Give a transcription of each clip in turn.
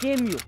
Cameo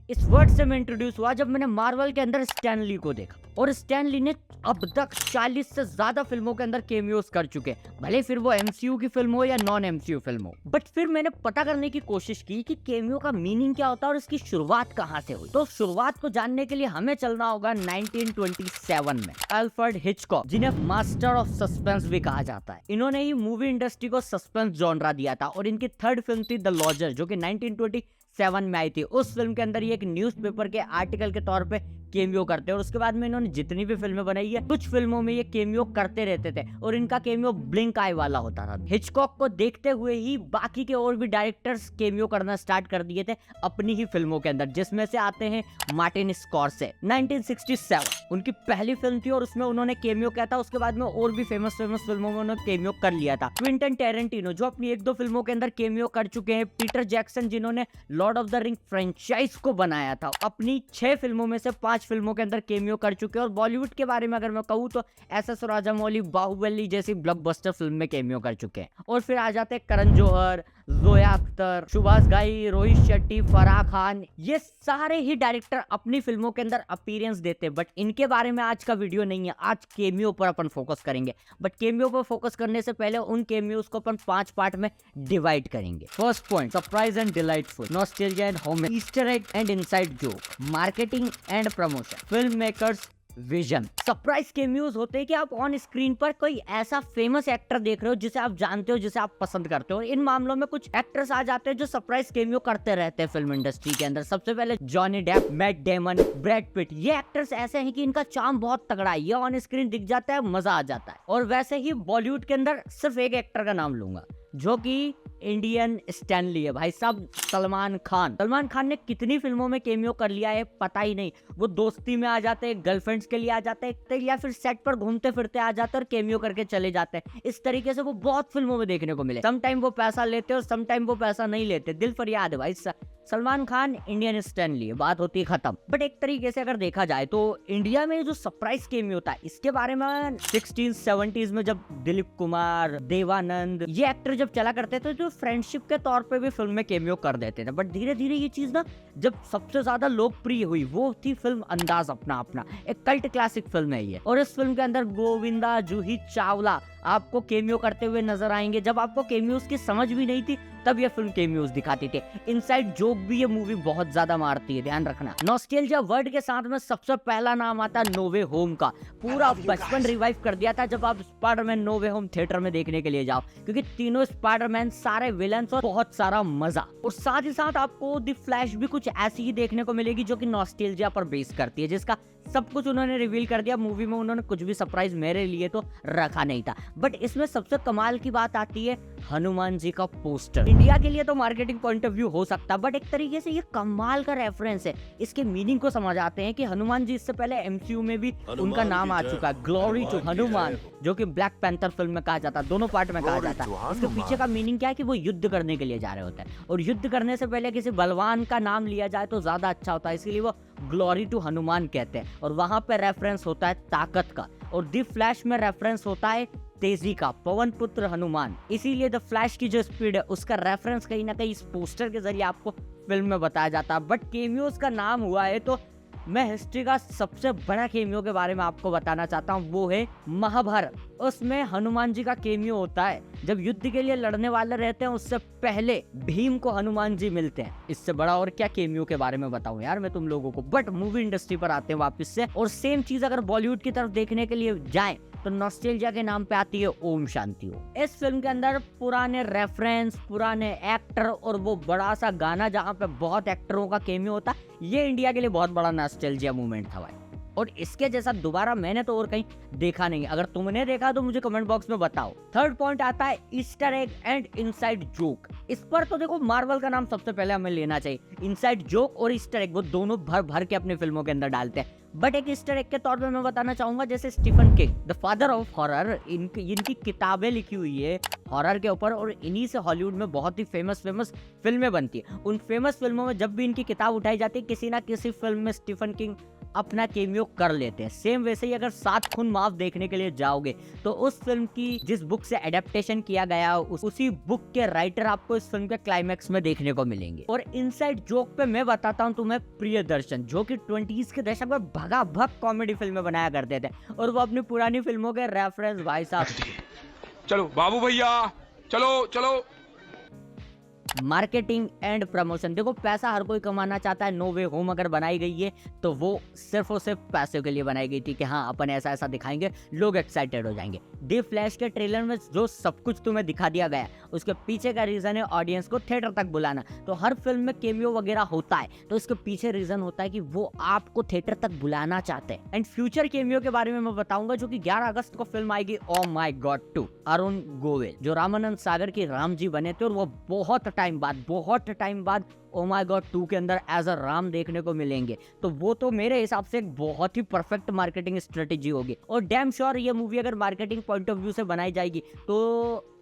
इस word से मैं इंट्रोड्यूस हुआ जब मैंने मार्वल के अंदर स्टैन ली को देखा। और स्टैन ली ने अब तक 40 से ज्यादा फिल्मों के अंदर केमियोस कर चुके हैं, भले फिर वो एमसीयू की फिल्म हो या नॉन एमसीयू फिल्म हो। बट फिर मैंने पता करने की कोशिश की कि केमियो का मीनिंग क्या होता है और इसकी शुरुआत कहाँ से हुई। तो शुरुआत को जानने के लिए हमें चलना होगा 1927 में। अल्फ्रेड हिचकॉक, जिन्हें मास्टर ऑफ सस्पेंस भी कहा जाता है, इन्होंने ही मूवी इंडस्ट्री को सस्पेंस जॉनरा दिया था। और इनकी थर्ड फिल्म थी द लॉजर, जो कि 1927 में आई थी। उस फिल्म के अंदर ये एक न्यूज़पेपर के आर्टिकल के तौर पे केमियो करते हैं। और उसके बाद में इन्होंने जितनी भी फिल्में बनाई है, कुछ फिल्मों में ये केमियो करते रहते थे और इनका केमियो ब्लिंक आई वाला होता था। हिचकॉक को देखते हुए ही बाकी के और भी डायरेक्टर्स केमियो करना स्टार्ट कर दिए थे अपनी ही फिल्मों के अंदर, जिसमें से आते हैं मार्टिन स्कॉर्सेज़े। 1967 उनकी पहली फिल्म थी और उसमें उन्होंने केमियो किया था। उसके बाद में और भी फेमस फिल्मों में उन्होंने केमियो कर लिया था। क्विंटन टेरेंटिनो, जो अपनी 1-2 फिल्मों के अंदर केमियो कर चुके हैं। पीटर जैक्सन, जिन्होंने Lord of the ring franchise को बनाया था, अपनी 6 फिल्मों में से 5 फिल्मों के अंदर केमियो कर चुके हैं। और बॉलीवुड के बारे में अगर मैं कहूँ तो एस.एस. राजामौली, बाहुबली जैसी ब्लॉकबस्टर फिल्म में केमियो कर चुके हैं। और फिर आ जाते हैं करण जौहर, जोया अख्तर, सुभाष घाई, रोहित शेट्टी, फराह खान। ये सारे ही डायरेक्टर अपनी फिल्मों के अंदर अपीयरेंस देते हैं। बट इनके बारे में आज का वीडियो नहीं है, आज केमियो पर अपन फोकस करेंगे। बट केमियो पर फोकस करने से पहले उन केमियोस को अपन 5 पार्ट में डिवाइड करेंगे। First point, surprise and delightful, nostalgia and home, Easter egg and inside joke, marketing and promotion, film makers vision. Surprise cameos होते हैं कि आप ऑन स्क्रीन पर कोई ऐसा फेमस एक्टर देख रहे हो जिसे आप जानते हो, जिसे आप पसंद करते हो। इन मामलों में कुछ एक्टर्स आ जाते हैं जो सरप्राइज केमियो करते रहते हैं फिल्म इंडस्ट्री के अंदर। सबसे पहले Johnny Depp, Matt Damon, Brad Pitt. ये एक्टर्स ऐसे हैं कि इनका चार्म बहुत तगड़ा है, ये ऑन स्क्रीन दिख जाता है, मजा आ जाता है। और वैसे ही बॉलीवुड के अंदर सिर्फ एक एक्टर का नाम लूंगा जो कि इंडियन स्टैनली है, भाई साहब, सलमान खान। सलमान खान ने कितनी फिल्मों में केमियो कर लिया है पता ही नहीं। वो दोस्ती में आ जाते हैं, गर्लफ्रेंड्स के लिए आ जाते हैं, या फिर सेट पर घूमते फिरते आ जाते हैं और केमियो करके चले जाते हैं। इस तरीके से वो बहुत फिल्मों में देखने को मिले। सम टाइम वो पैसा लेते और सम टाइम वो पैसा नहीं लेते। दिल फरियाद है भाई, सलमान खान इंडियन स्टैनली, बात होती है खत्म। बट एक तरीके से अगर देखा जाए तो इंडिया में जो सरप्राइज केमियो होता है, इसके बारे में 60s-70s में जब दिलीप कुमार, देवानंद, ये एक्टर जब चला करते थे तो फ्रेंडशिप के तौर पे भी फिल्म में केमियो कर देते थे। बट धीरे धीरे ये चीज ना जब सबसे ज्यादा लोकप्रिय हुई, वो थी फिल्म अंदाज अपना अपना। एक कल्ट क्लासिक फिल्म है ये। और इस फिल्म के अंदर गोविंदा, जूही चावला आपको केमियो करते हुए नजर आएंगे। जब आपको केमियोस की समझ भी नहीं थी तब ये फिल्म केमियोस दिखाती थी। इनसाइड जोक भी ये मूवी बहुत ज्यादा मारती है, ध्यान रखना। नॉस्टैल्जिया वर्ड के साथ में सबसे पहला नाम आता है नो वे होम का। पूरा बचपन रिवाइव कर दिया था जब आप स्पाइडरमैन नो वे होम थिएटर में देखने के लिए जाओ, क्योंकि तीनों स्पाइडरमैन, सारे विलन्स और बहुत सारा मजा। और साथ ही साथ आपको द फ्लैश भी कुछ ऐसी ही देखने को मिलेगी जो कि नॉस्टैल्जिया पर बेस करती है, जिसका सब कुछ उन्होंने रिवील कर दिया मूवी में। उन्होंने कुछ भी सरप्राइज मेरे लिए तो रखा नहीं था। बट इसमें सबसे कमाल की बात आती है हनुमान जी का पोस्टर। इंडिया के लिए तो मार्केटिंग पॉइंट ऑफ व्यू हो सकता है, बट एक तरीके से ये कमाल का रेफरेंस है। इसके मीनिंग को समझ आते हैं कि हनुमान जी, इससे पहले एमसीयू में भी उनका नाम आ चुका है, ग्लोरी टू हनुमान, जो कि ब्लैक पैंथर फिल्म में कहा जाता है, दोनों पार्ट में कहा जाता है। इसके पीछे का मीनिंग क्या है कि वो युद्ध करने के लिए जा रहे होते हैं, और युद्ध करने से पहले किसी बलवान का नाम लिया जाए तो ज्यादा अच्छा होता है, इसीलिए वो ग्लोरी टू हनुमान कहते हैं। और वहां पे रेफरेंस होता है ताकत का। और द फ्लैश में रेफरेंस होता है तेजी का, पवन पुत्र हनुमान। इसीलिए द फ्लैश की जो स्पीड है उसका रेफरेंस कहीं ना कहीं इस पोस्टर के जरिए आपको फिल्म में बताया जाता है। बट केमियोस का नाम हुआ है तो मैं हिस्ट्री का सबसे बड़ा केमियो के बारे में आपको बताना चाहता हूँ, वो है महाभारत। उसमें हनुमान जी का केमियो होता है। जब युद्ध के लिए लड़ने वाले रहते हैं उससे पहले भीम को हनुमान जी मिलते हैं। इससे बड़ा और क्या केमियो के बारे में बताऊं यार मैं तुम लोगों को। बट मूवी इंडस्ट्री पर आते हैं वापस से, और सेम चीज अगर बॉलीवुड की तरफ देखने के लिए जाएं तो नॉस्टैल्जिया के नाम पे आती है ओम शांति ओम। इस फिल्म के अंदर पुराने रेफरेंस, पुराने एक्टर और वो बड़ा सा गाना जहाँ पे बहुत एक्टरों का केमियो होता है, ये इंडिया के लिए बहुत बड़ा नॉस्टैल्जिया मूवमेंट था भाई। और इसके जैसा दोबारा मैंने तो और कहीं देखा नहीं। अगर तुमने देखा तो मुझे कमेंट बॉक्स में बताओ। थर्ड पॉइंट आता है Easter egg and inside joke. इस पर तो देखो मार्वल का नाम सबसे पहले हमें लेना चाहिए। इनसाइड जोक और ईस्टर एग वो दोनों भर भर के अपनी फिल्मों के अंदर डालते हैं। बट एक ईस्टर एग के तौर पे मैं बताना चाहूंगा, जैसे Stephen King, the father of horror, इनकी किताबें लिखी हुई है हॉरर के ऊपर, और इन्हीं से हॉलीवुड में बहुत ही फेमस फिल्में बनती है। उन फेमस फिल्मों में जब भी इनकी किताब उठाई जाती है, किसी ना किसी फिल्म में स्टीफन किंग अपना केमियो कर लेते हैं। सेम वैसे ही अगर 7 खून माफ देखने के लिए जाओगे तो उस फिल्म की जिस बुक से एडेप्टेशन किया गया उसी बुक के राइटर आपको इस फिल्म के क्लाइमैक्स में देखने को मिलेंगे। और इनसाइड जोक पे मैं बताता हूँ तुम्हें, प्रियदर्शन जो कि 20s के दशक में भगा भग कॉमेडी फिल्में बनाया करते थे और वो अपनी पुरानी फिल्मों के रेफरेंस भाई साहब चलो बाबू भैया, चलो चलो। मार्केटिंग एंड प्रमोशन, देखो पैसा हर कोई कमाना चाहता है। नो वे होम अगर बनाई गई है तो वो सिर्फ और सिर्फ पैसे के लिए बनाई गई थी कि हाँ अपन ऐसा ऐसा दिखाएंगे, लोग एक्साइटेड हो जाएंगे। दी फ्लैश के ट्रेलर में जो सब कुछ तुम्हें दिखा दिया गया उसके पीछे का रीजन है ऑडियंस को थिएटर तक बुलाना। तो हर फिल्म में केमियो वगैरह होता है तो इसके पीछे रीजन होता है कि वो आपको थिएटर तक बुलाना चाहते हैं। एंड फ्यूचर केमियो के बारे में मैं बताऊंगा जो कि 11 अगस्त को फिल्म आएगी oh my God 2। Arun Govil जो रामानंद सागर के राम जी बने थे और वो बहुत टाइम बाद ओ माय गॉड 2 के अंदर एज अ राम देखने को मिलेंगे। तो वो तो मेरे हिसाब से एक बहुत ही परफेक्ट मार्केटिंग स्ट्रेटेजी होगी। और डैम श्योर ये मूवी अगर मार्केटिंग पॉइंट ऑफ व्यू से बनाई जाएगी तो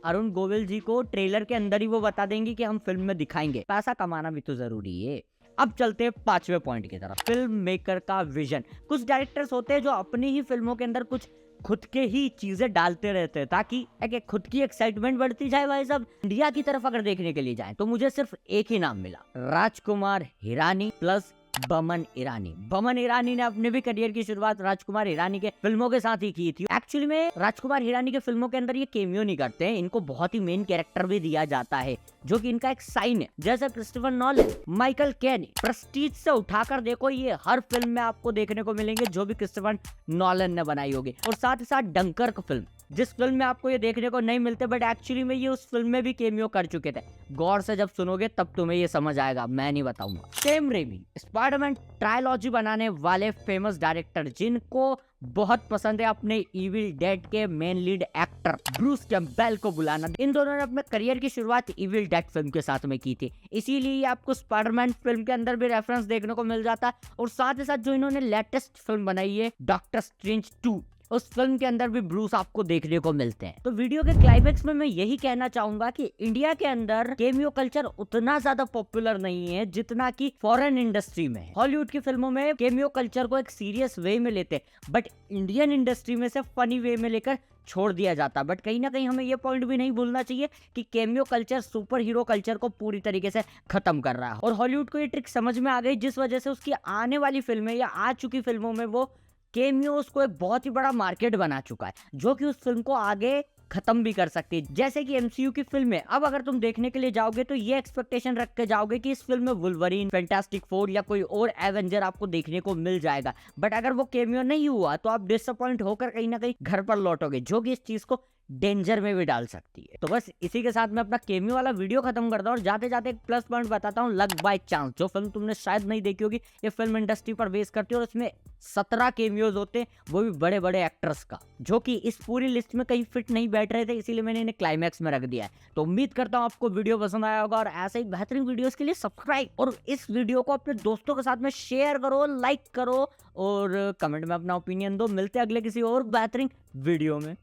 अरुण गोविल जी को ट्रेलर के अंदर ही वो बता देंगे कि हम फिल्म में दिखाएंगे। पैसा कमाना भी तो जरूरी है। अब चलते हैं 5वें पॉइंट की तरफ, फिल्म मेकर का विजन। कुछ डायरेक्टर्स होते हैं जो अपनी ही फिल्मों के अंदर कुछ खुद के ही चीजें डालते रहते हैं ताकि एक खुद की एक्साइटमेंट बढ़ती जाए। भाई साहब इंडिया की तरफ अगर देखने के लिए जाएं तो मुझे सिर्फ एक ही नाम मिला, राजकुमार हिरानी प्लस बमन ईरानी। बमन ईरानी ने अपने भी करियर की शुरुआत राजकुमार हिरानी के फिल्मों के साथ ही की थी। एक्चुअली में राजकुमार हिरानी के फिल्मों के अंदर ये केमियो नहीं करते हैं, इनको बहुत ही मेन कैरेक्टर भी दिया जाता है जो कि इनका एक साइन है। जैसे Christopher Nolan, Michael can, Prestige से उठाकर देखो ये हर फिल्म में आपको देखने को मिलेंगे जो भी क्रिस्टोफर नॉलन ने बनाई होगी। और साथ ही साथ डंकर्क फिल्म, जिस फिल्म में आपको ये देखने को नहीं मिलते बट एक्चुअली में ये उस फिल्म में भी केमियो कर चुके थे। गौर से जब सुनोगे तब तुम्हें ये समझ आएगा, मैं नहीं बताऊंगा। सैम रेमी स्पाइडरमैन ट्रायलॉजी बनाने वाले फेमस डायरेक्टर जिनको बहुत पसंद है अपने इविल डेड के main lead actor Bruce Campbell को बुलाना। इन दोनों ने अपने करियर की शुरुआत इविल डेड फिल्म के साथ में की थी, इसीलिए आपको स्पाइडरमैन फिल्म के अंदर भी रेफरेंस देखने को मिल जाता है। और साथ ही साथ जो इन्होंने लेटेस्ट फिल्म बनाई है डॉक्टर स्ट्रेंज 2, उस फिल्म के अंदर भी ब्रूस आपको देखने को मिलते हैं। तो वीडियो के क्लाइमेक्स में मैं यही कहना चाहूंगा कि इंडिया के अंदर केमियो कल्चर उतना ज्यादा पॉपुलर नहीं है जितना कि फॉरेन इंडस्ट्री में है। हॉलीवुड की फिल्मों में केमियो कल्चर को एक सीरियस वे में लेते हैं बट इंडियन इंडस्ट्री में से फनी वे में लेकर छोड़ दिया जाता। बट कहीं ना कहीं हमें ये पॉइंट भी नहीं भूलना चाहिए कि cameo culture super hero culture को पूरी तरीके से खत्म कर रहा है। और हॉलीवुड को ये ट्रिक समझ में आ गई जिस वजह से उसकी आने वाली फिल्में या आ चुकी फिल्मों में वो केमियोस को एक बहुत ही बड़ा मार्केट बना चुका है जो कि उस फिल्म को आगे खत्म भी कर सकती है। जैसे कि एमसीयू की फिल्म है, अब अगर तुम देखने के लिए जाओगे तो ये एक्सपेक्टेशन रख के जाओगे कि इस फिल्म में वुल्वरीन, फैंटास्टिक फोर या कोई और एवेंजर आपको देखने को मिल जाएगा। बट अगर वो केमियो नहीं हुआ तो आप डिसअपॉइंट होकर कहीं ना कहीं घर पर लौटोगे जो कि इस चीज को डेंजर में भी डाल सकती है। तो बस इसी के साथ मैं अपना केमियो वाला वीडियो खत्म करता हूँ और जाते जाते एक प्लस पॉइंट बताता हूँ, लक बाय चांस। जो फिल्म तुमने शायद नहीं देखी होगी, ये फिल्म इंडस्ट्री पर बेस करती है और इसमें 17 केमियोज होते हैं, वो भी बड़े बड़े एक्टर्स का, जो कि इस पूरी लिस्ट में कहीं फिट नहीं बैठ रहे थे, इसीलिए मैंने इन्हें क्लाइमैक्स में रख दिया है। तो उम्मीद करता हूँ आपको वीडियो पसंद आया होगा और ऐसे ही बेहतरीन वीडियोस के लिए सब्सक्राइब और इस वीडियो को अपने दोस्तों के साथ में शेयर करो, लाइक करो और कमेंट में अपना ओपिनियन दो। मिलते हैं अगले किसी और बेहतरीन वीडियो में।